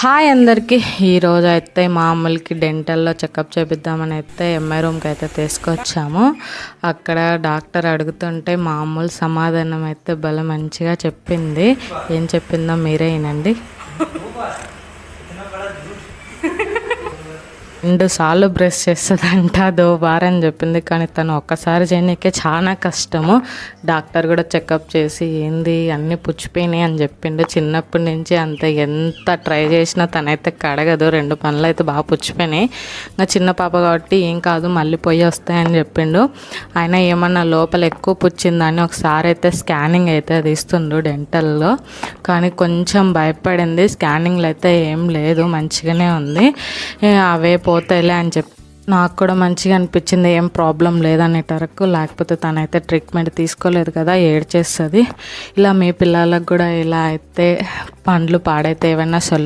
Hi అందరికీ. ఈరోజు అయితే మా అమ్మలకి డెంటల్లో చెకప్ చేపిద్దామని అయితే ఎంఐ రూమ్కి అయితే తీసుకొచ్చాము. అక్కడ డాక్టర్ అడుగుతుంటే మా అమ్మలు సమాధానం అయితే భలే మంచిగా చెప్పింది. ఏం చెప్పిందో మీరే వినండి. 2 సార్లు బ్రష్ చేస్తుందంట, 2 బార్ అని చెప్పింది. కానీ తను ఒక్కసారి చేయడానికే చాలా కష్టము. డాక్టర్ కూడా చెకప్ చేసి ఏంది అన్నీ పుచ్చిపోయినాయి అని చెప్పిండు. చిన్నప్పటి నుంచి అంతే, ఎంత ట్రై చేసినా తనైతే కడగదు. 2 పనులు అయితే బాగా పుచ్చిపోయినాయి. ఇంకా చిన్న పాప కాబట్టి ఏం కాదు, మళ్ళీ పొయ్యి వస్తాయని చెప్పిండు. అయినా ఏమన్నా లోపల ఎక్కువ పుచ్చిందని ఒకసారి అయితే స్కానింగ్ అయితే తీస్తుండు డెంటల్లో. కానీ కొంచెం భయపడింది. స్కానింగ్లో అయితే ఏం లేదు, మంచిగానే ఉంది. అవే పోతాయిలే అని చెప్పి నాకు కూడా మంచిగా అనిపించింది, ఏం ప్రాబ్లం లేదనేట వరకు. లేకపోతే తనైతే ట్రీట్మెంట్ తీసుకోలేదు కదా, ఏడ్చేస్తుంది. ఇలా మీ పిల్లలకు కూడా ఇలా అయితే పండ్లు పాడైతే ఏమైనా